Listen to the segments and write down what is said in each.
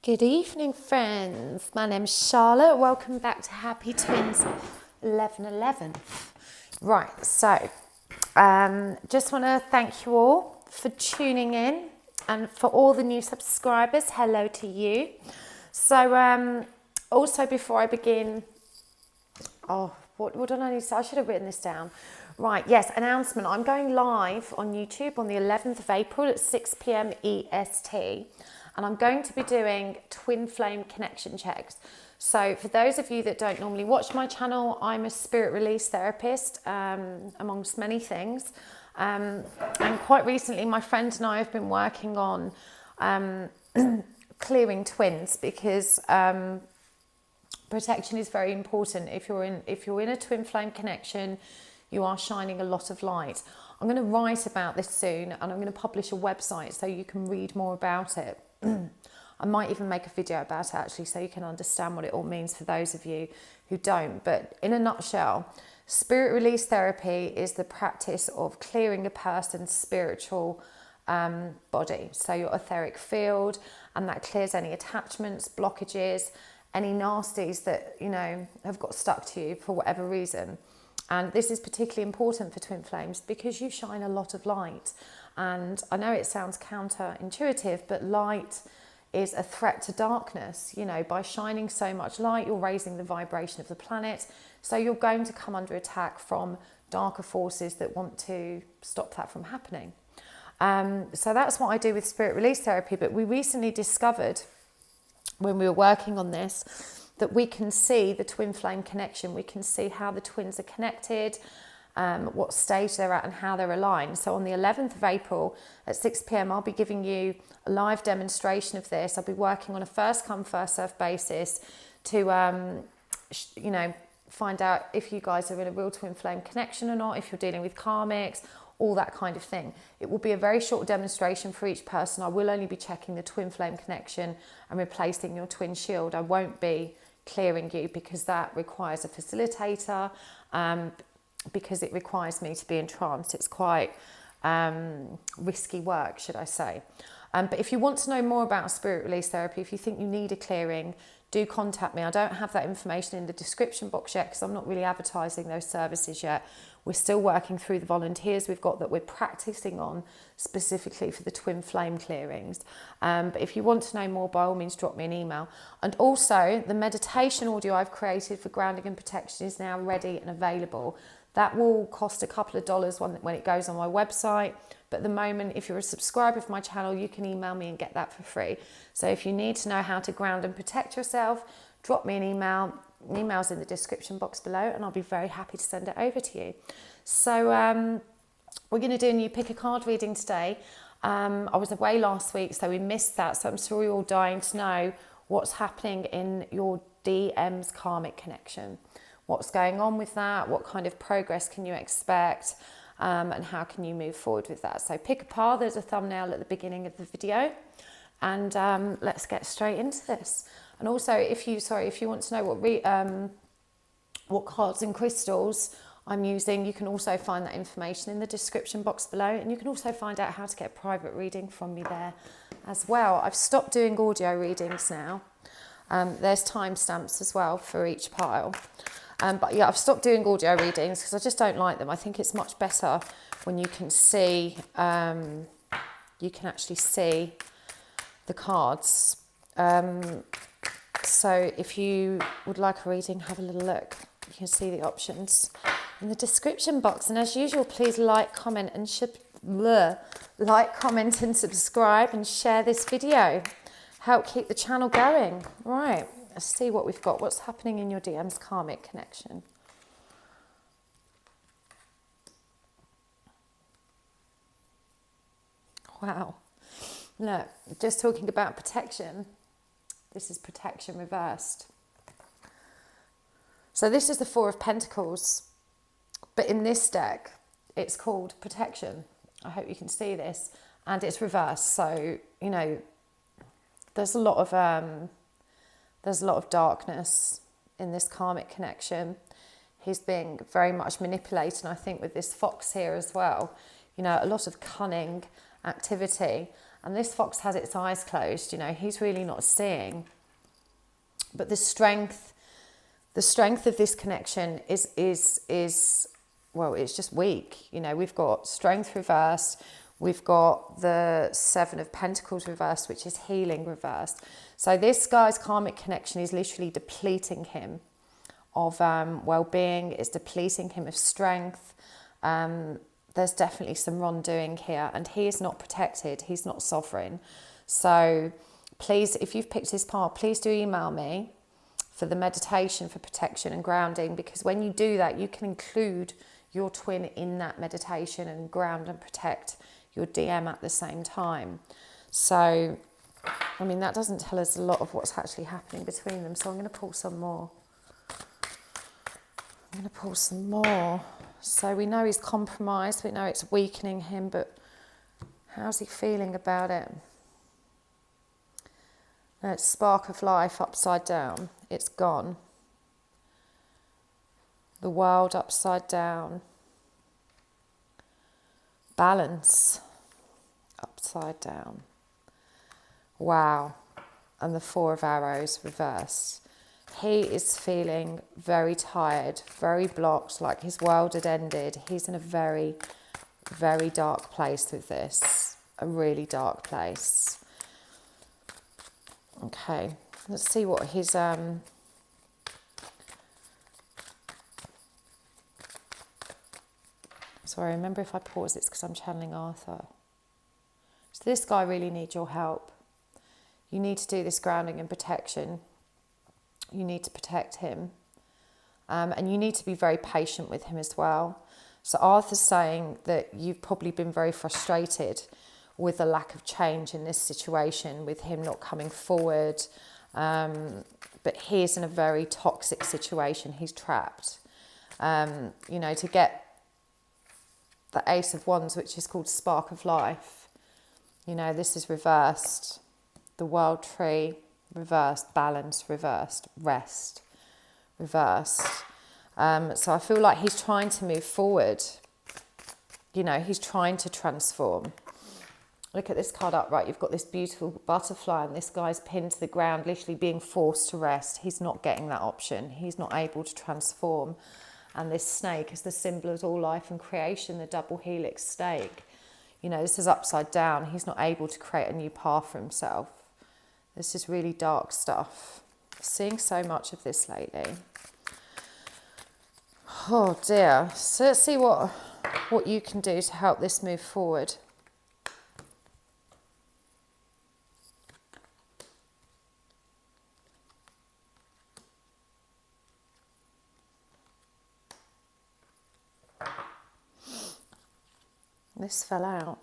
Good evening, friends. My name's Charlotte. Welcome back to Happy Twins 1111. Right, so just want to thank you all for tuning in, and for all the new subscribers, hello to you. So also before I begin, what did I need to say? I should have written this down. Right, yes, announcement. I'm going live on YouTube on the 11th of April at 6 p.m. EST. And I'm going to be doing twin flame connection checks. So for those of you that don't normally watch my channel, I'm a spirit release therapist, amongst many things. And quite recently, my friend and I have been working on clearing twins, because protection is very important. If you're in a twin flame connection, you are shining a lot of light. I'm going to write about this soon, and I'm going to publish a website so you can read more about it. I might even make a video about it actually, so you can understand what it all means for those of you who don't. But in a nutshell, spirit release therapy is the practice of clearing a person's spiritual body, so your etheric field, and that clears any attachments, blockages, any nasties that have got stuck to you for whatever reason. And this is particularly important for twin flames because you shine a lot of light. And I know it sounds counterintuitive, but light is a threat to darkness. By shining so much light, you're raising the vibration of the planet. So you're going to come under attack from darker forces that want to stop that from happening. So that's what I do with spirit release therapy. But we recently discovered, when we were working on this, that we can see the twin flame connection. We can see how the twins are connected, what stage they're at, and how they're aligned. So on the 11th of April at 6 p.m, I'll be giving you a live demonstration of this. I'll be working on a first come, first serve basis to, find out if you guys are in a real twin flame connection or not, if you're dealing with karmics, all that kind of thing. It will be a very short demonstration for each person. I will only be checking the twin flame connection and replacing your twin shield. I won't be clearing you, because that requires a facilitator, because it requires me to be entranced. It's quite risky work, should I say. But if you want to know more about spirit release therapy, if you think you need a clearing, do contact me. I don't have that information in the description box yet, because I'm not really advertising those services yet. We're still working through the volunteers we've got that we're practicing on specifically for the twin flame clearings. But if you want to know more, by all means, drop me an email. And also, the meditation audio I've created for grounding and protection is now ready and available. That will cost a couple of dollars when it goes on my website. But at the moment, if you're a subscriber of my channel, you can email me and get that for free. So if you need to know how to ground and protect yourself, drop me an email. Email's in the description box below, and I'll be very happy to send it over to you. So we're going to do a new pick a card reading today. I was away last week, so we missed that. So I'm sure you're all dying to know what's happening in your DM's karmic connection. What's going on with that? What kind of progress can you expect? And how can you move forward with that? So pick a par. There's a thumbnail at the beginning of the video. And let's get straight into this. And also, if you want to know what cards and crystals I'm using, you can also find that information in the description box below. And you can also find out how to get a private reading from me there as well. I've stopped doing audio readings now. There's timestamps as well for each pile. But yeah, I've stopped doing audio readings because I just don't like them. I think it's much better when you can see, you can actually see the cards. So if you would like a reading, have a little look. You can see the options in the description box. And as usual, please like, comment, and subscribe and share this video. Help keep the channel going. Right, let's see what we've got. What's happening in your DM's karmic connection? Wow. Look, just talking about protection. This is protection reversed. So this is the Four of Pentacles. But in this deck, it's called protection. I hope you can see this. And it's reversed. So, there's a lot of darkness in this karmic connection. He's being very much manipulated, I think, with this fox here as well. A lot of cunning activity. And this fox has its eyes closed, you know, he's really not seeing. But the strength of this connection is well, it's just weak. You know, we've got strength reversed. We've got the Seven of Pentacles reversed, which is healing reversed. So this guy's karmic connection is literally depleting him of well-being. It's depleting him of strength. There's definitely some wrongdoing here, and he is not protected. He's not sovereign. So please, if you've picked his part, please do email me for the meditation for protection and grounding, because when you do that, you can include your twin in that meditation and ground and protect your DM at the same time. So, I mean, that doesn't tell us a lot of what's actually happening between them. So I'm going to pull some more. So we know he's compromised. We know it's weakening him, but how's he feeling about it? That spark of life upside down. It's gone. The world upside down. Balance upside down. Wow. And the Four of Arrows reversed. He is feeling very tired, very blocked, like his world had ended. He's in a very, very dark place with this. A really dark place. Okay, let's see what his sorry, remember if I pause it's because I'm channeling Arthur. So this guy really needs your help. You need to do this grounding and protection. You need to protect him. And you need to be very patient with him as well. So Arthur's saying that you've probably been very frustrated with the lack of change in this situation, with him not coming forward. But he's in a very toxic situation. He's trapped. You know, to get the Ace of Wands, which is called Spark of Life. You know, this is reversed. The World Tree, reversed. Balance, reversed. Rest, reversed. So I feel like he's trying to move forward. You know, he's trying to transform. Look at this card upright. You've got this beautiful butterfly and this guy's pinned to the ground, literally being forced to rest. He's not getting that option. He's not able to transform. And this snake is the symbol of all life and creation, the double helix snake. You know, this is upside down. He's not able to create a new path for himself. This is really dark stuff. Seeing so much of this lately. Oh dear. So let's see what you can do to help this move forward. This fell out.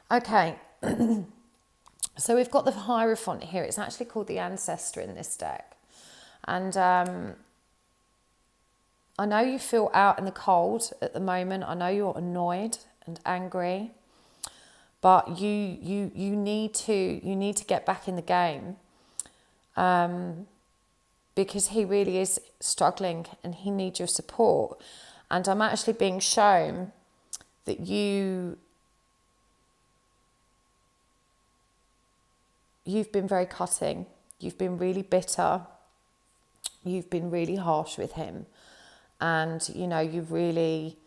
Okay. So we've got the Hierophant here. It's actually called the Ancestor in this deck. And I know you feel out in the cold at the moment. I know you're annoyed and angry. But you need to get back in the game. Because he really is struggling and he needs your support. And I'm actually being shown that you've been very cutting. You've been really bitter. You've been really harsh with him. And, you know, you've really,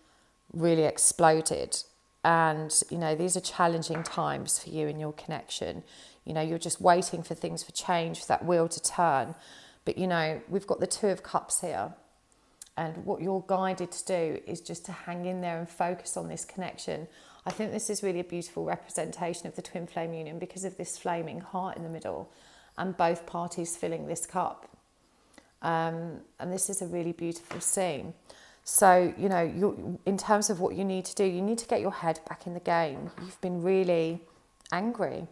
really exploded. And, you know, these are challenging times for you in your connection. You know, you're just waiting for things for change, for that wheel to turn. But, you know, we've got the Two of Cups here. And what you're guided to do is just to hang in there and focus on this connection. I think this is really a beautiful representation of the twin flame union because of this flaming heart in the middle and both parties filling this cup. And this is a really beautiful scene. So, you know, in terms of what you need to do, you need to get your head back in the game. You've been really angry.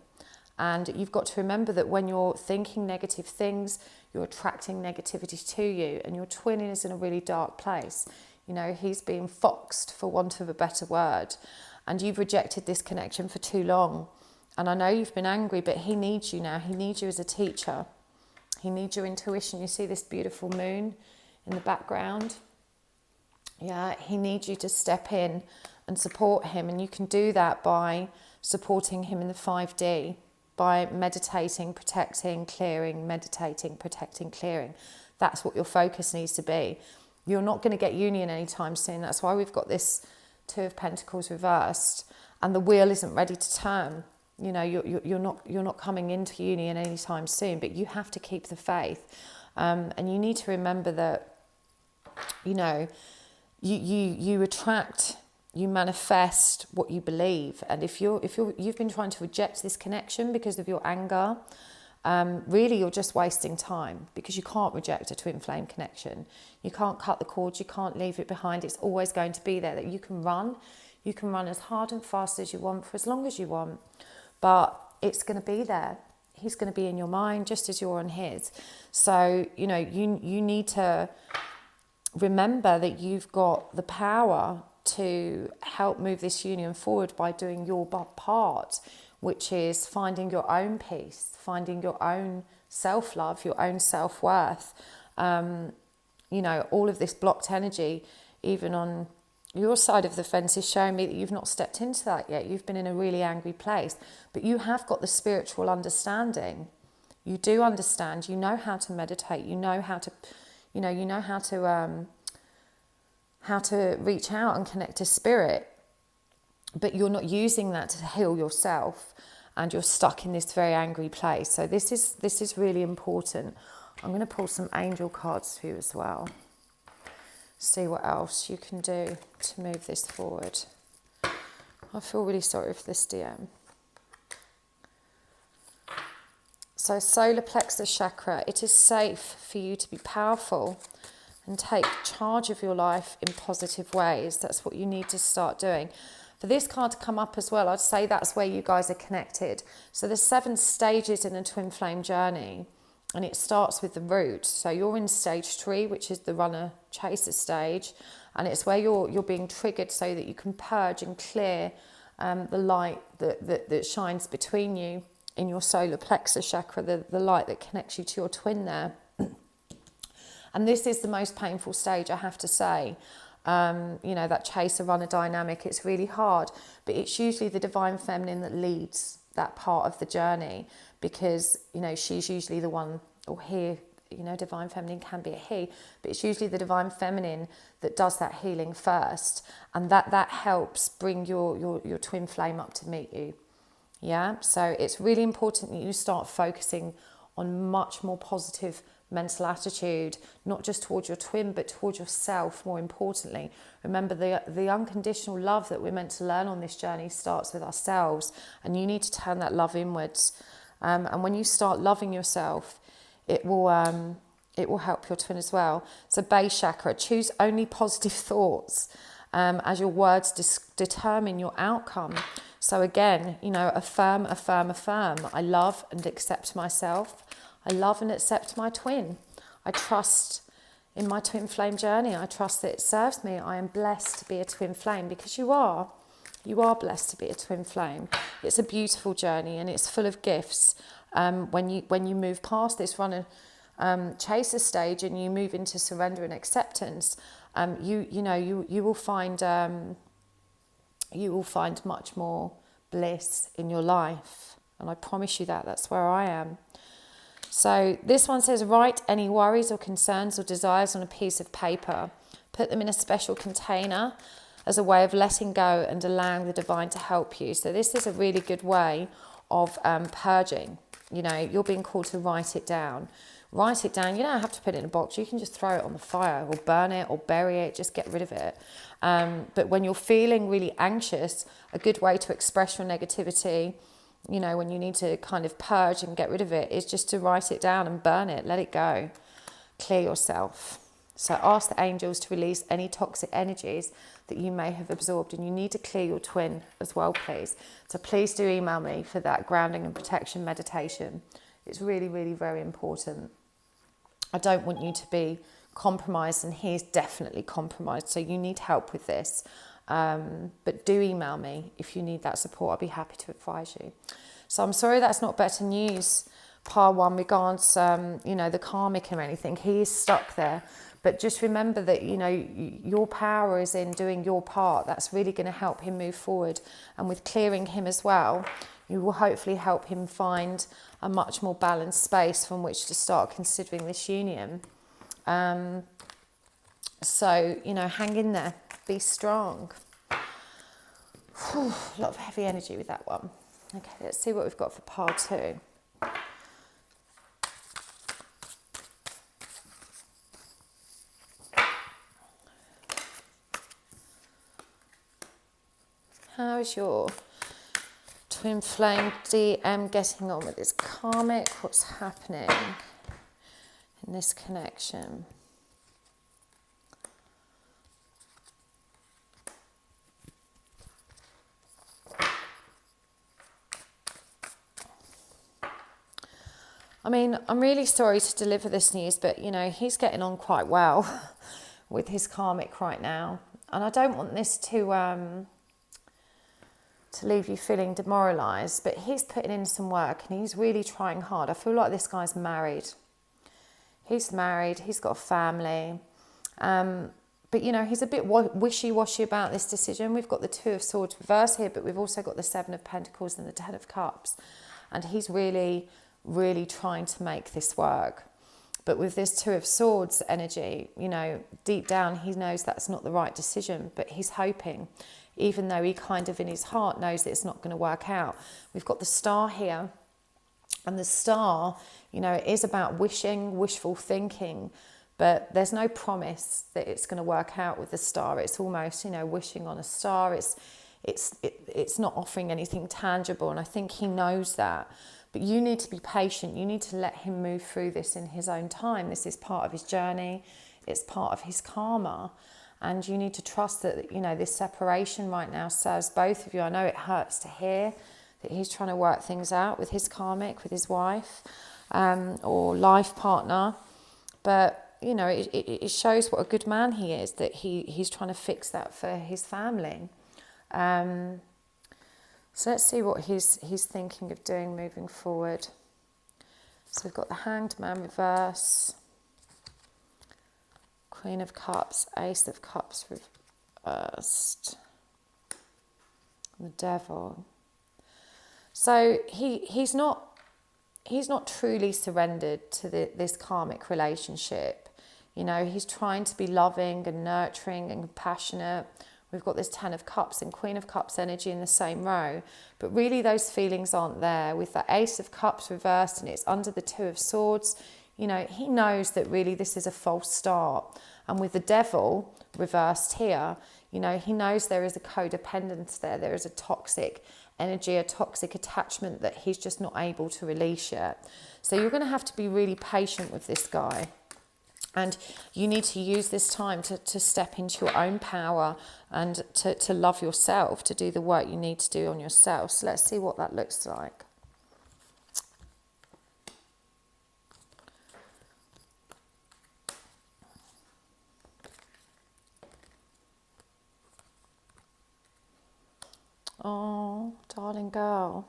And you've got to remember that when you're thinking negative things, you're attracting negativity to you, and your twin is in a really dark place. You know, he's being foxed, for want of a better word, and you've rejected this connection for too long. And I know you've been angry, but he needs you now. He needs you as a teacher. He needs your intuition. You see this beautiful moon in the background? Yeah, he needs you to step in and support him. And you can do that by supporting him in the 5D, by meditating, protecting, clearing, meditating, protecting, clearing. That's what your focus needs to be. You're not going to get union anytime soon. That's why we've got this Two of Pentacles reversed, and the wheel isn't ready to turn. You know, you're not coming into union anytime soon, but you have to keep the faith. And you need to remember that, you know, you attract, you manifest what you believe. And if you've been trying to reject this connection because of your anger, really you're just wasting time, because you can't reject a twin flame connection. You can't cut the cords, you can't leave it behind. It's always going to be there. That you can run as hard and fast as you want for as long as you want, but it's going to be there. He's going to be in your mind just as you're on his. So, you know, you need to remember that you've got the power to help move this union forward by doing your part, which is finding your own peace, finding your own self-love, your own self-worth. You know, all of this blocked energy, even on your side of the fence, is showing me that you've not stepped into that yet. You've been in a really angry place, but you have got the spiritual understanding. You do understand. You know how to meditate. You know how to, how to reach out and connect to spirit, but you're not using that to heal yourself, and you're stuck in this very angry place. So this is really important. I'm going to pull some angel cards for you as well. See what else you can do to move this forward. I feel really sorry for this DM. So solar plexus chakra, it is safe for you to be powerful and take charge of your life in positive ways. That's what you need to start doing. For this card to come up as well, I'd say that's where you guys are connected. So there's 7 stages in a twin flame journey, and it starts with the root. So you're in stage 3, which is the runner chaser stage, and it's where you're being triggered so that you can purge and clear the light that shines between you in your solar plexus chakra, the light that connects you to your twin there. And this is the most painful stage, I have to say. You know, that chaser runner dynamic, it's really hard, but it's usually the divine feminine that leads that part of the journey, because, you know, she's usually the one, or he, you know, divine feminine can be a he, but it's usually the divine feminine that does that healing first, and that helps bring your twin flame up to meet you. Yeah, so it's really important that you start focusing on much more positive mental attitude, not just towards your twin, but towards yourself, more importantly. Remember, the unconditional love that we're meant to learn on this journey starts with ourselves, and you need to turn that love inwards. And when you start loving yourself, it will help your twin as well. So base chakra, choose only positive thoughts, as your words determine your outcome. So again, you know, affirm, affirm, affirm. I love and accept myself. I love and accept my twin. I trust in my twin flame journey. I trust that it serves me. I am blessed to be a twin flame, because you are. You are blessed to be a twin flame. It's a beautiful journey, and it's full of gifts. When you move past this runner chaser stage and you move into surrender and acceptance, you will find much more bliss in your life, and I promise you that's where I am. So this one says, write any worries or concerns or desires on a piece of paper. Put them in a special container as a way of letting go and allowing the divine to help you. So this is a really good way of purging. You know, you're being called to write it down. Write it down. You don't have to put it in a box. You can just throw it on the fire, or burn it, or bury it. Just get rid of it. But when you're feeling really anxious, a good way to express your negativity, you know, when you need to kind of purge and get rid of it, is just to write it down and burn it. Let it go. Clear yourself. So ask the angels to release any toxic energies that you may have absorbed, and you need to clear your twin as well, please. So please do email me for that grounding and protection meditation. It's really, really very important. I don't want you to be compromised, and he's definitely compromised, so you need help with this. But do email me if you need that support. I'll be happy to advise you. So I'm sorry that's not better news, Par 1, regards, the karmic or anything. He is stuck there. But just remember that, you know, your power is in doing your part. That's really going to help him move forward. And with clearing him as well, you will hopefully help him find a much more balanced space from which to start considering this union. So, you know, hang in there. Be strong. Whew, a lot of heavy energy with that one. Okay, let's see what we've got for part 2. How's your twin flame DM getting on with this karmic? What's happening in this connection? I mean, I'm really sorry to deliver this news, but, you know, he's getting on quite well with his karmic right now. And I don't want this to leave you feeling demoralised, but he's putting in some work and he's really trying hard. I feel like this guy's married. He's married, he's got a family. But, you know, he's a bit wishy-washy about this decision. We've got the 2 of Swords reversed here, but we've also got the 7 of Pentacles and the 10 of Cups. And he's really trying to make this work. But with this 2 of Swords energy, you know, deep down he knows that's not the right decision, but he's hoping, even though he kind of in his heart knows that it's not going to work out. We've got the Star here, and the Star, you know, it is about wishing, wishful thinking, but there's no promise that it's going to work out with the Star. It's almost, you know, wishing on a star. It's not offering anything tangible, and I think he knows that. But you need to be patient. You need to let him move through this in his own time. This is part of his journey. It's part of his karma. And you need to trust that, you know, this separation right now serves both of you. I know it hurts to hear that he's trying to work things out with his karmic, with his wife or life partner. But, you know, it shows what a good man he is, that he's trying to fix that for his family. So let's see what he's thinking of doing moving forward. So we've got the Hanged Man reverse, Queen of Cups, Ace of Cups reversed, and the Devil. So he's not truly surrendered to this karmic relationship. You know, he's trying to be loving and nurturing and compassionate. We've got this 10 of Cups and Queen of Cups energy in the same row. But really those feelings aren't there. With the Ace of Cups reversed and it's under the 2 of Swords, you know, he knows that really this is a false start. And with the Devil reversed here, you know, he knows there is a codependence there. There is a toxic energy, a toxic attachment that he's just not able to release yet. So you're going to have to be really patient with this guy. And you need to use this time to step into your own power and to love yourself, to do the work you need to do on yourself. So let's see what that looks like. Oh, darling girl.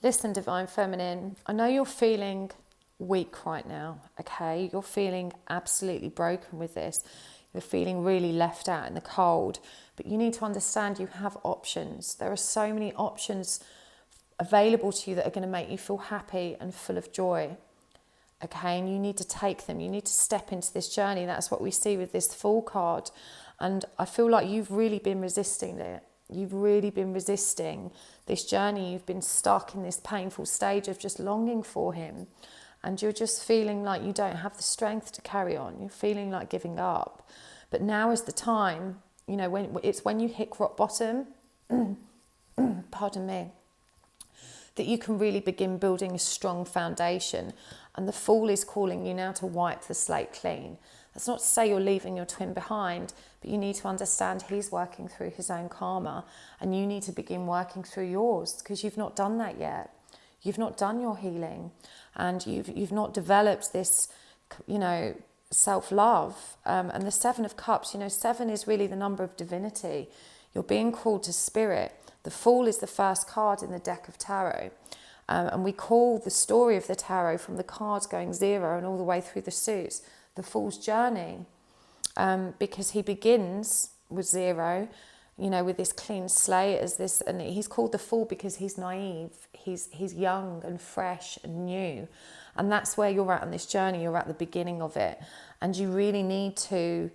Listen, Divine Feminine, I know you're feeling weak right now, okay? You're feeling absolutely broken with this. You're feeling really left out in the cold, but you need to understand you have options. There are so many options available to you that are going to make you feel happy and full of joy, okay? And you need to take them. You need to step into this journey. That's what we see with this Fool card. And I feel like you've really been resisting it. You've really been resisting this journey. You've been stuck in this painful stage of just longing for him. And you're just feeling like you don't have the strength to carry on. You're feeling like giving up. But now is the time, you know, when you hit rock bottom, pardon me, that you can really begin building a strong foundation. And the Fool is calling you now to wipe the slate clean. That's not to say you're leaving your twin behind, but you need to understand he's working through his own karma and you need to begin working through yours, because you've not done that yet. You've not done your healing, and you've not developed this, you know, self-love. And the 7 of Cups, you know, 7 is really the number of divinity. You're being called to spirit. The Fool is the first card in the deck of tarot. And we call the story of the tarot from the cards going 0 and all the way through the suits the Fool's journey, because he begins with 0, you know, with this clean slate as this, and he's called the Fool because he's naive, he's young and fresh and new, and that's where you're at on this journey. You're at the beginning of it, and you really need to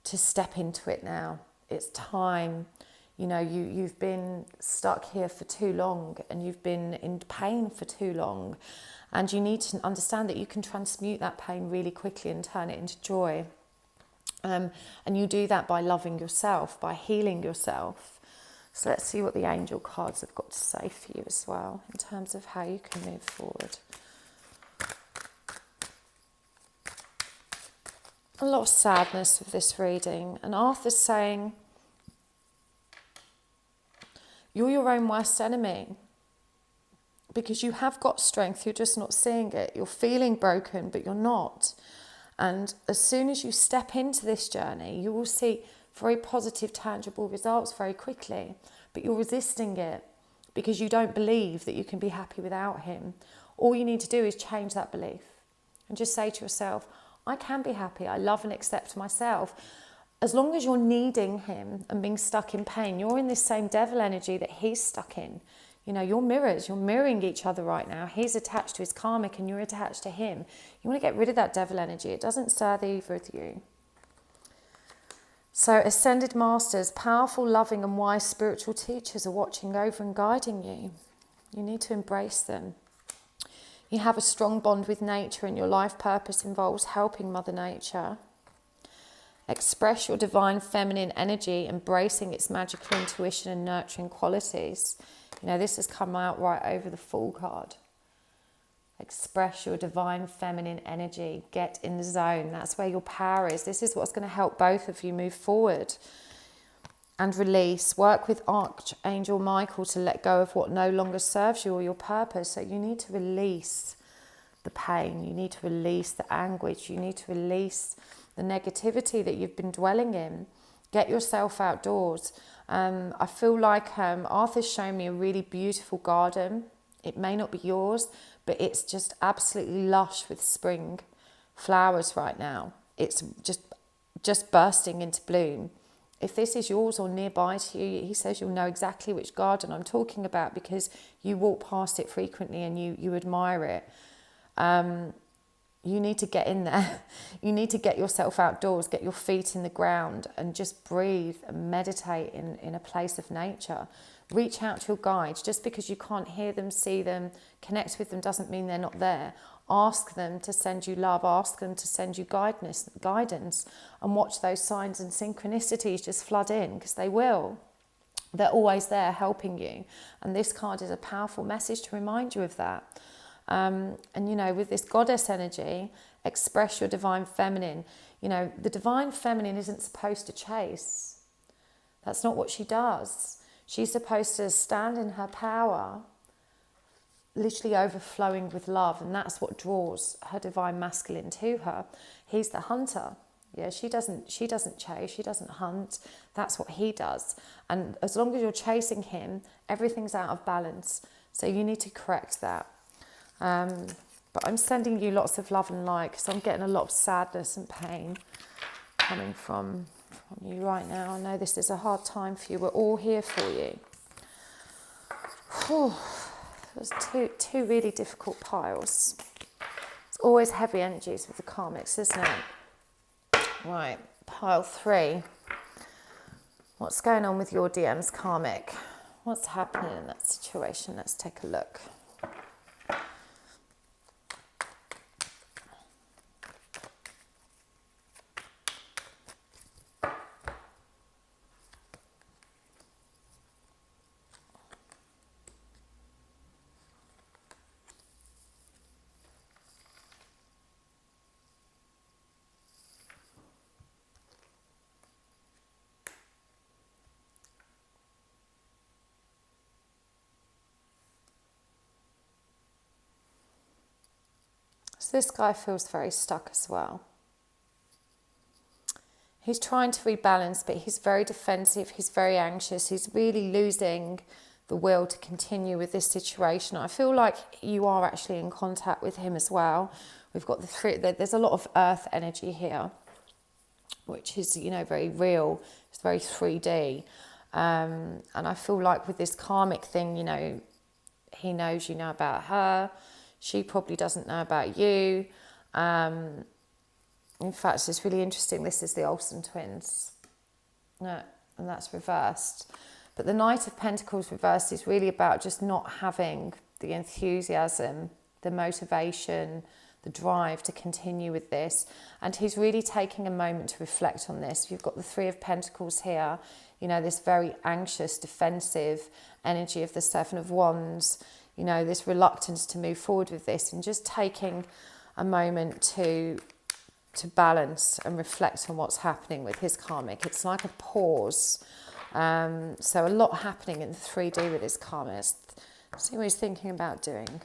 step into it now. It's time. You know, you've been stuck here for too long, and you've been in pain for too long, and you need to understand that you can transmute that pain really quickly and turn it into joy. And you do that by loving yourself, by healing yourself. So let's see what the angel cards have got to say for you as well, in terms of how you can move forward. A lot of sadness with this reading. And Arthur's saying, you're your own worst enemy, because you have got strength, you're just not seeing it. You're feeling broken, but you're not. And as soon as you step into this journey, you will see very positive, tangible results very quickly. But you're resisting it because you don't believe that you can be happy without him. All you need to do is change that belief and just say to yourself, I can be happy. I love and accept myself. As long as you're needing him and being stuck in pain, you're in this same devil energy that he's stuck in. You know, you're mirrors, you're mirroring each other right now. He's attached to his karmic and you're attached to him. You want to get rid of that devil energy. It doesn't serve either of you. So ascended masters, powerful, loving and wise spiritual teachers are watching over and guiding you. You need to embrace them. You have a strong bond with nature, and your life purpose involves helping Mother Nature. Express your divine feminine energy, embracing its magical intuition and nurturing qualities. You know, this has come out right over the Fool card. Express your divine feminine energy. Get in the zone. That's where your power is. This is what's going to help both of you move forward. And release. Work with Archangel Michael to let go of what no longer serves you or your purpose. So you need to release the pain. You need to release the anguish. You need to release the negativity that you've been dwelling in. Get yourself outdoors. I feel like Arthur's shown me a really beautiful garden. It may not be yours, but it's just absolutely lush with spring flowers right now. It's just bursting into bloom. If this is yours or nearby to you, he says you'll know exactly which garden I'm talking about because you walk past it frequently and you admire it. You need to get in there. You need to get yourself outdoors, get your feet in the ground and just breathe and meditate in a place of nature. Reach out to your guides. Just because you can't hear them, see them, connect with them doesn't mean they're not there. Ask them to send you love. Ask them to send you guidance and watch those signs and synchronicities just flood in because they will. They're always there helping you. And this card is a powerful message to remind you of that. And, you know, with this goddess energy, express your divine feminine. You know, the divine feminine isn't supposed to chase. That's not what she does. She's supposed to stand in her power, literally overflowing with love. And that's what draws her divine masculine to her. He's the hunter. Yeah, she doesn't chase, she doesn't hunt. That's what he does. And as long as you're chasing him, everything's out of balance. So you need to correct that. But I'm sending you lots of love and light because I'm getting a lot of sadness and pain coming from you right now. I know this is a hard time for you. We're all here for you. Whew. There's two really difficult piles. It's always heavy energies with the karmics, isn't it? Right, pile 3. What's going on with your DM's karmic? What's happening in that situation? Let's take a look. So this guy feels very stuck as well. He's trying to rebalance, but he's very defensive. He's very anxious. He's really losing the will to continue with this situation. I feel like you are actually in contact with him as well. We've got the three, there's a lot of earth energy here, which is, you know, very real. It's very 3D. And I feel like with this karmic thing, you know, he knows you know about her. She probably doesn't know about you. In fact, it's really interesting. This is the Olsen twins. No, and that's reversed. But the Knight of Pentacles reversed is really about just not having the enthusiasm, the motivation, the drive to continue with this. And he's really taking a moment to reflect on this. You've got the Three of Pentacles here, you know, this very anxious, defensive energy of the Seven of Wands, you know, this reluctance to move forward with this, and just taking a moment to balance and reflect on what's happening with his karmic. It's like a pause. So a lot happening in the 3D with his karmic. See what he's thinking about doing.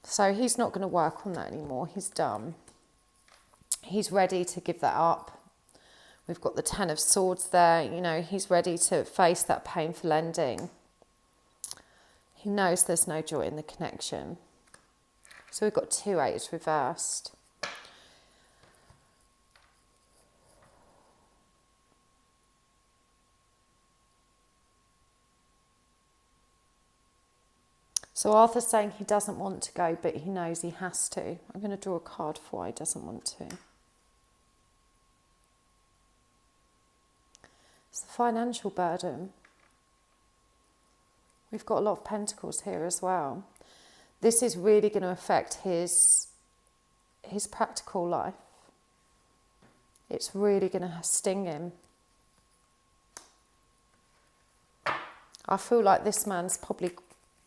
So he's not going to work on that anymore. He's done. He's ready to give that up. We've got the Ten of Swords there. You know, he's ready to face that painful ending. He knows there's no joy in the connection. So we've got 2 8s reversed. So Arthur's saying he doesn't want to go, but he knows he has to. I'm going to draw a card for why he doesn't want to. It's the financial burden. We've got a lot of pentacles here as well. This is really going to affect his practical life. It's really going to sting him. I feel like this man's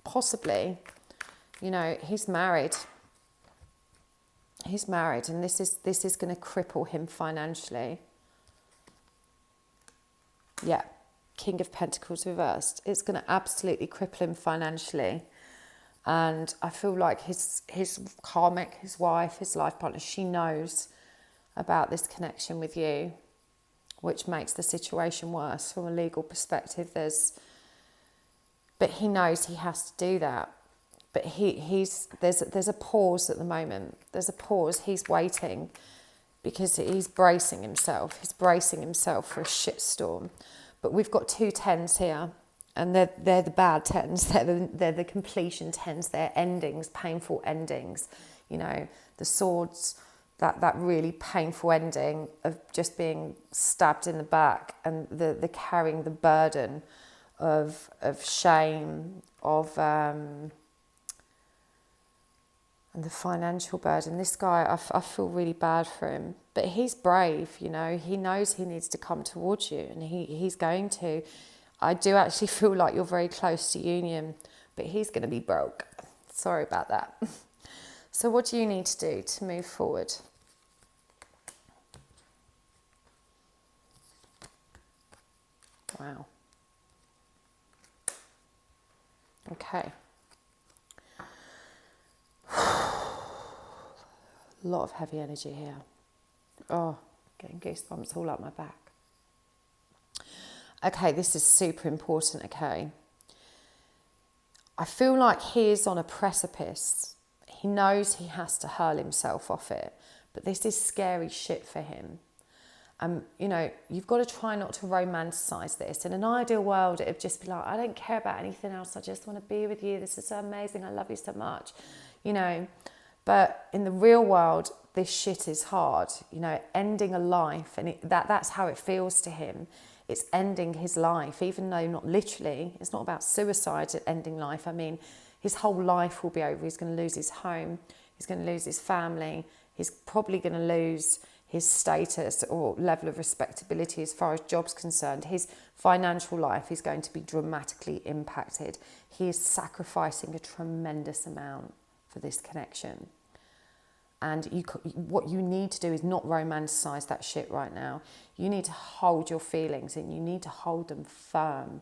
possibly, you know, he's married. He's married, and this is going to cripple him financially. Yeah, King of Pentacles reversed. It's going to absolutely cripple him financially. And I feel like his karmic, his wife, his life partner, she knows about this connection with you, which makes the situation worse from a legal perspective. But he knows he has to do that. But there's a pause at the moment. There's a pause. He's waiting because he's bracing himself. He's bracing himself for a shitstorm. But we've got 2 10s here, and they're the bad 10s. They're the completion 10s. They're endings, painful endings. You know, the swords, that really painful ending of just being stabbed in the back, and the carrying the burden of shame, and the financial burden. This guy, I feel really bad for him, but he's brave, you know. He knows he needs to come towards you, and he's going to. I do actually feel like you're very close to union, but he's going to be broke. Sorry about that. So what do you need to do to move forward? Wow. Okay. A lot of heavy energy here. Oh, getting goosebumps all up my back. Okay, this is super important, okay? I feel like he is on a precipice. He knows he has to hurl himself off it, but this is scary shit for him. You know, you've got to try not to romanticize this. In an ideal world, it'd just be like, I don't care about anything else. I just want to be with you. This is so amazing. I love you so much, you know. But in the real world, this shit is hard, you know, ending a life. And that's how it feels to him. It's ending his life, even though not literally. It's not about suicide, ending life. I mean, his whole life will be over. He's going to lose his home. He's going to lose his family. He's probably going to lose his status or level of respectability as far as job's concerned. His financial life is going to be dramatically impacted. He is sacrificing a tremendous amount for this connection. And what you need to do is not romanticize that shit right now. You need to hold your feelings, and you need to hold them firm.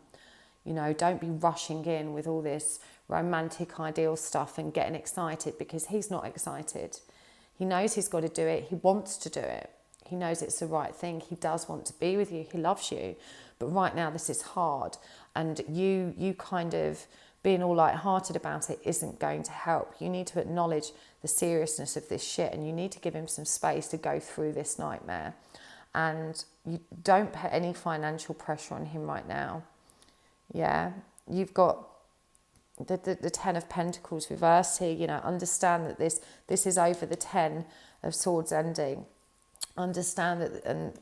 You know, don't be rushing in with all this romantic ideal stuff and getting excited, because he's not excited. He knows he's got to do it. He wants to do it. He knows it's the right thing. He does want to be with you. He loves you. But right now, this is hard. and you kind of being all lighthearted about it isn't going to help. You need to acknowledge the seriousness of this shit, and you need to give him some space to go through this nightmare. And you don't put any financial pressure on him right now. Yeah, you've got the Ten of Pentacles reversed here. You know, understand that this is over the Ten of Swords ending. Understand that, and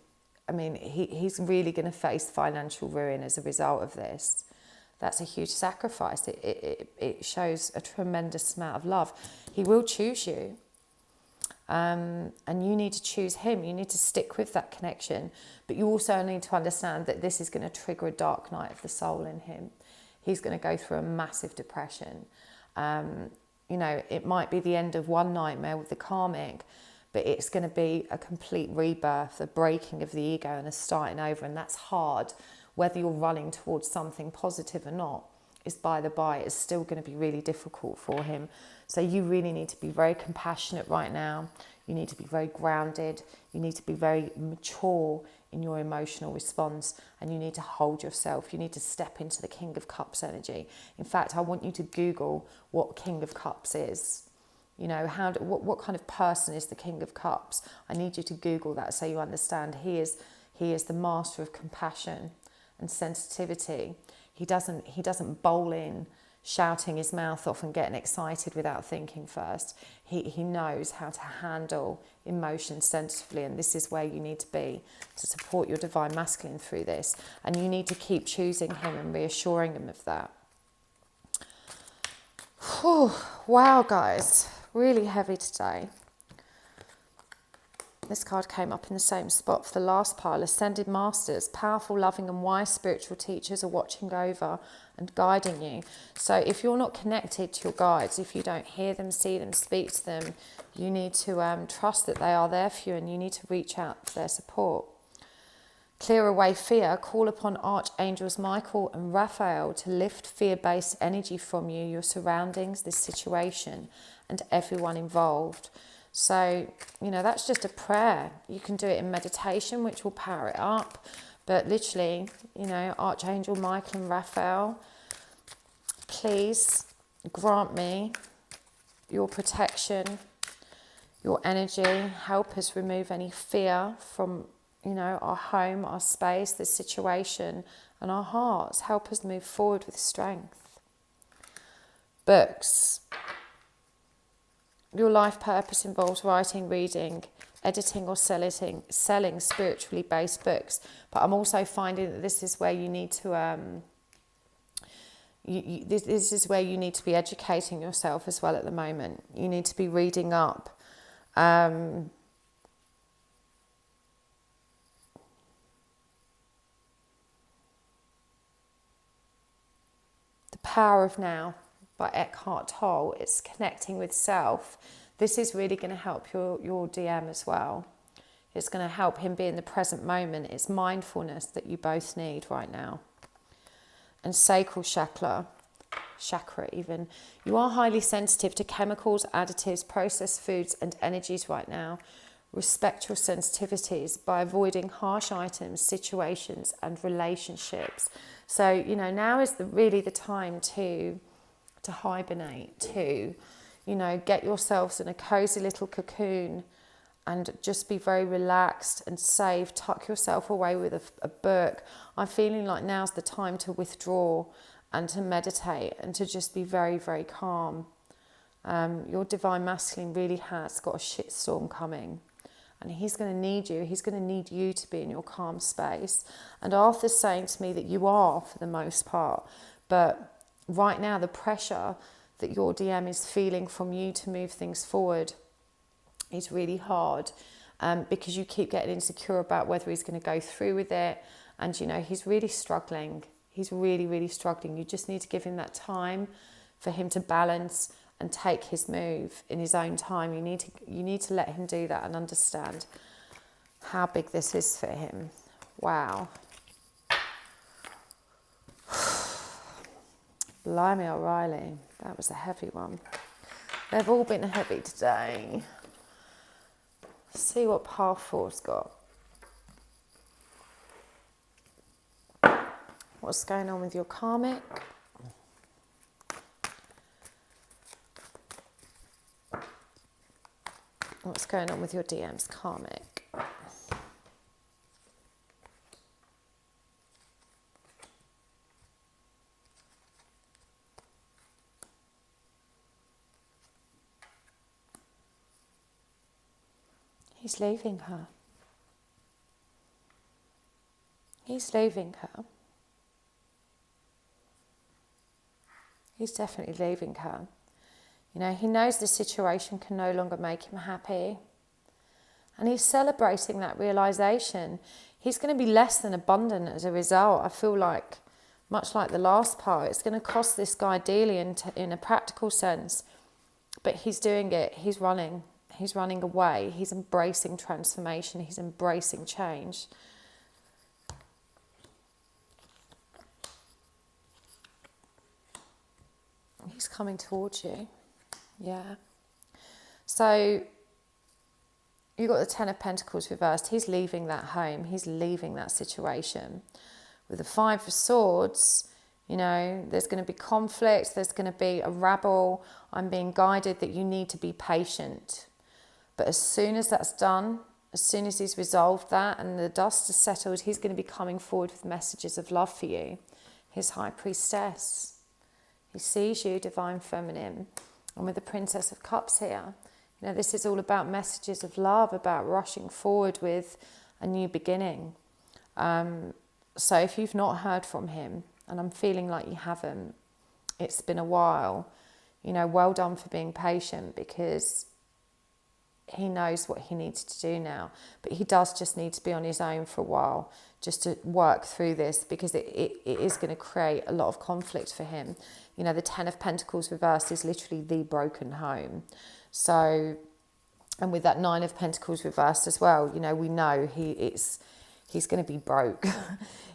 I mean, he's really going to face financial ruin as a result of this. That's a huge sacrifice. It shows a tremendous amount of love. He will choose you. And you need to choose him. You need to stick with that connection. But you also need to understand that this is going to trigger a dark night of the soul in him. He's going to go through a massive depression. You know, it might be the end of one nightmare with the Karmic, but it's going to be a complete rebirth, a breaking of the ego and a starting over. And that's hard. Whether you're running towards something positive or not is by the by. It's still going to be really difficult for him. So you really need to be very compassionate right now. You need to be very grounded. You need to be very mature in your emotional response, and you need to hold yourself. You need to step into the King of Cups energy. In fact, I want you to Google what King of Cups is. You know, what kind of person is the King of Cups? I need you to Google that so you understand. He is the master of compassion and sensitivity. He doesn't bowl in, shouting his mouth off and getting excited without thinking first. He knows how to handle emotions sensitively, and this is where you need to be to support your divine masculine through this. And you need to keep choosing him and reassuring him of that. Whew, wow, guys, really heavy today. This card came up in the same spot for the last pile. Ascended Masters, powerful, loving and wise spiritual teachers are watching over and guiding you. So if you're not connected to your guides, if you don't hear them, see them, speak to them, you need to trust that they are there for you, and you need to reach out for their support. Clear away fear. Call upon Archangels Michael and Raphael to lift fear-based energy from you, your surroundings, this situation, and everyone involved. So, you know, that's just a prayer. You can do it in meditation, which will power it up. But literally, you know, Archangel Michael and Raphael, please grant me your protection, your energy. Help us remove any fear from, you know, our home, our space, this situation, and our hearts. Help us move forward with strength. Books. Your life purpose involves writing, reading, editing or selling spiritually based books. But I'm also finding that this is where you need to this is where you need to be educating yourself as well at the moment. You need to be reading up. The Power of Now by Eckhart Tolle. It's connecting with self. This is really going to help your DM as well. It's going to help him be in the present moment. It's mindfulness that you both need right now. And sacral chakra even. You are highly sensitive to chemicals, additives, processed foods and energies right now. Respect your sensitivities by avoiding harsh items, situations and relationships. So, you know, now is really the time to hibernate, to, you know, get yourselves in a cozy little cocoon and just be very relaxed and safe. Tuck yourself away with a book. I'm feeling like now's the time to withdraw and to meditate and to just be very, very calm. Your divine masculine really has got a shitstorm coming, and he's going to need you. He's going to need you to be in your calm space. And Arthur's saying to me that you are, for the most part, but right now the pressure that your DM is feeling from you to move things forward is really hard, because you keep getting insecure about whether he's going to go through with it. And, you know, he's really struggling. He's really, really struggling. You just need to give him that time for him to balance and take his move in his own time. You need to let him do that and understand how big this is for him. Wow. Blimey, O'Reilly. That was a heavy one. They've all been heavy today. Let's see what pile 4's got. What's going on with your karmic? What's going on with your DM's karmic? He's leaving her. He's leaving her. He's definitely leaving her. You know, he knows the situation can no longer make him happy. And he's celebrating that realization. He's going to be less than abundant as a result. I feel like, much like the last part, it's going to cost this guy dearly in a practical sense. But he's doing it. He's running. He's running away. He's embracing transformation. He's embracing change. He's coming towards you. Yeah. So you've got the Ten of Pentacles reversed. He's leaving that home. He's leaving that situation. With the Five of Swords, you know, there's going to be conflict. There's going to be a rabble. I'm being guided that you need to be patient. But as soon as that's done, as soon as he's resolved that and the dust is settled, he's going to be coming forward with messages of love for you. His High Priestess. He sees you, Divine Feminine. And with the Princess of Cups here, you know, this is all about messages of love, about rushing forward with a new beginning. So if you've not heard from him, and I'm feeling like you haven't, it's been a while, you know, well done for being patient, because he knows what he needs to do now. But he does just need to be on his own for a while, just to work through this, because it is going to create a lot of conflict for him. You know, the Ten of Pentacles reversed is literally the broken home. So, and with that Nine of Pentacles reversed as well, you know, we know he's going to be broke.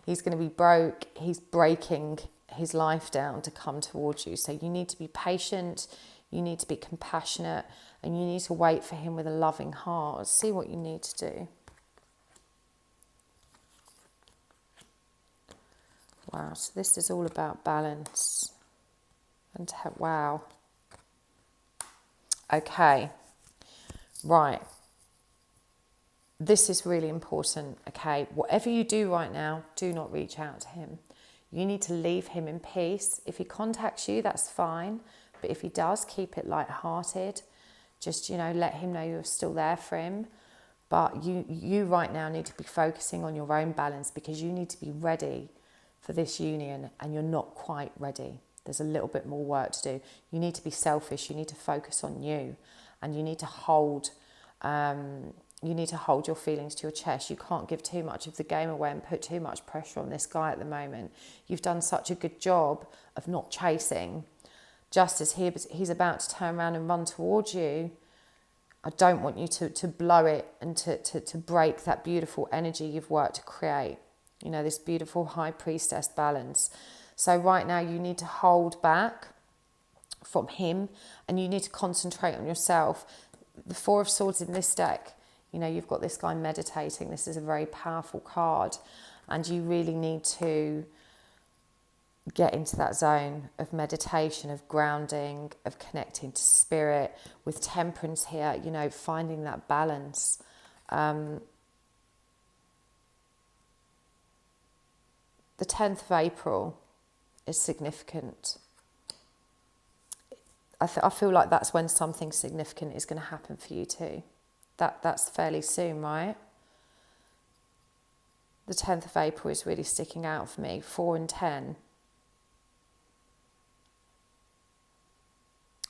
He's going to be broke. He's breaking his life down to come towards you. So you need to be patient. You need to be compassionate. And you need to wait for him with a loving heart. See what you need to do. Wow, so this is all about balance. And wow. Okay. Right. This is really important, okay? Whatever you do right now, do not reach out to him. You need to leave him in peace. If he contacts you, that's fine. But if he does, keep it light-hearted. Just, you know, let him know you're still there for him. But you right now need to be focusing on your own balance, because you need to be ready for this union, and you're not quite ready. There's a little bit more work to do. You need to be selfish. You need to focus on you, and you need to hold your feelings to your chest. You can't give too much of the game away and put too much pressure on this guy at the moment. You've done such a good job of not chasing. Just as he's about to turn around and run towards you, I don't want you to blow it and to break that beautiful energy you've worked to create. You know, this beautiful High Priestess balance. So right now you need to hold back from him, and you need to concentrate on yourself. The Four of Swords in this deck, you know, you've got this guy meditating. This is a very powerful card, and you really need to get into that zone of meditation, of grounding, of connecting to spirit. With Temperance here, you know, finding that balance. The 10th of April is significant. I feel like that's when something significant is going to happen for you too. That's fairly soon, right? The 10th of April is really sticking out for me. 4 and 10.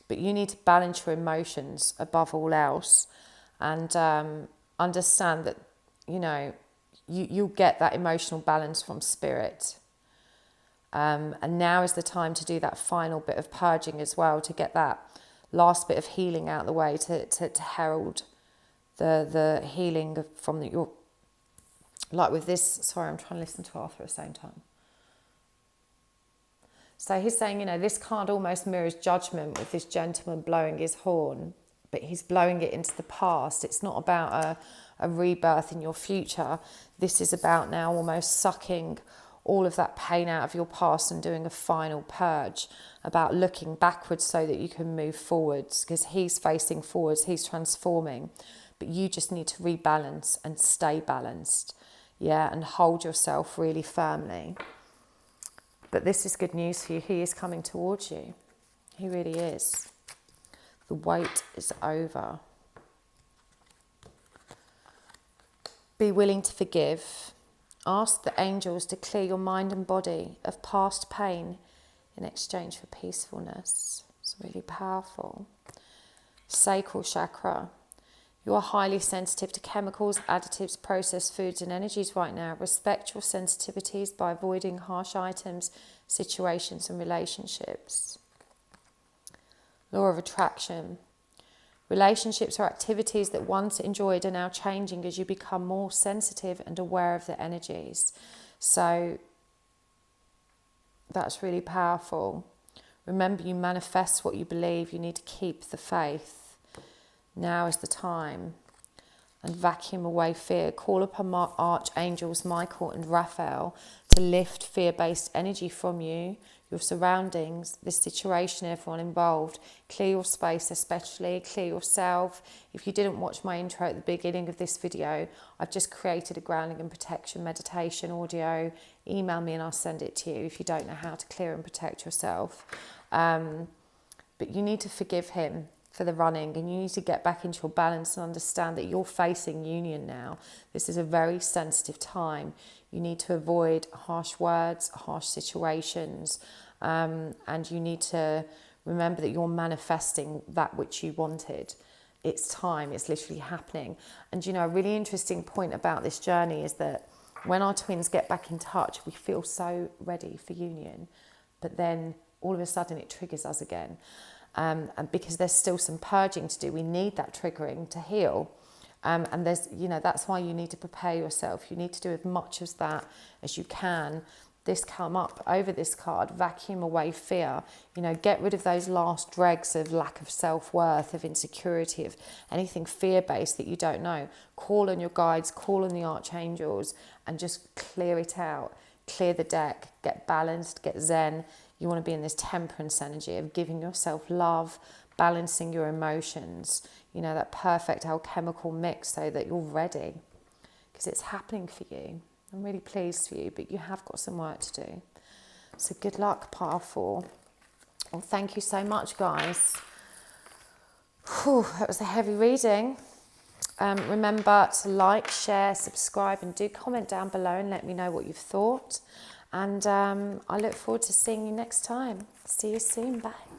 But you need to balance your emotions above all else, and understand that, you know, you'll get that emotional balance from spirit. And now is the time to do that final bit of purging as well, to get that last bit of healing out of the way, to herald the healing from your, like with this, sorry, I'm trying to listen to Arthur at the same time. So he's saying, you know, this card almost mirrors judgment, with this gentleman blowing his horn, but he's blowing it into the past. It's not about a rebirth in your future. This is about now almost sucking all of that pain out of your past and doing a final purge, about looking backwards so that you can move forwards, because he's facing forwards, he's transforming, but you just need to rebalance and stay balanced, yeah, and hold yourself really firmly. But this is good news for you. He is coming towards you. He really is. The wait is over. Be willing to forgive. Ask the angels to clear your mind and body of past pain in exchange for peacefulness. It's really powerful. Sacral chakra. You are highly sensitive to chemicals, additives, processed foods and energies right now. Respect your sensitivities by avoiding harsh items, situations and relationships. Law of attraction. Relationships or activities that once enjoyed are now changing as you become more sensitive and aware of the energies. So that's really powerful. Remember, you manifest what you believe. You need to keep the faith. Now is the time. And vacuum away fear. Call upon archangels Michael and Raphael to lift fear-based energy from you, your surroundings, this situation, everyone involved. Clear your space especially, clear yourself. If you didn't watch my intro at the beginning of this video, I've just created a grounding and protection meditation audio. Email me and I'll send it to you if you don't know how to clear and protect yourself. But you need to forgive him for the running, and you need to get back into your balance and understand that you're facing union now. This is a very sensitive time. You need to avoid harsh words, harsh situations, and you need to remember that you're manifesting that which you wanted. It's time, it's literally happening. And you know, a really interesting point about this journey is that when our twins get back in touch, we feel so ready for union, but then all of a sudden it triggers us again. And because there's still some purging to do, we need that triggering to heal. And there's, you know, that's why you need to prepare yourself. You need to do as much of that as you can. This come up over this card, vacuum away fear. You know, get rid of those last dregs of lack of self-worth, of insecurity, of anything fear-based that you don't know. Call on your guides, call on the archangels, and just clear it out. Clear the deck, get balanced, get zen. You want to be in this temperance energy of giving yourself love, balancing your emotions, you know, that perfect alchemical mix so that you're ready, because it's happening for you. I'm really pleased for you, but you have got some work to do. So good luck, pile 4. Well, thank you so much, guys. Whew, that was a heavy reading. Remember to like, share, subscribe, and do comment down below and let me know what you've thought. And I look forward to seeing you next time. See you soon. Bye.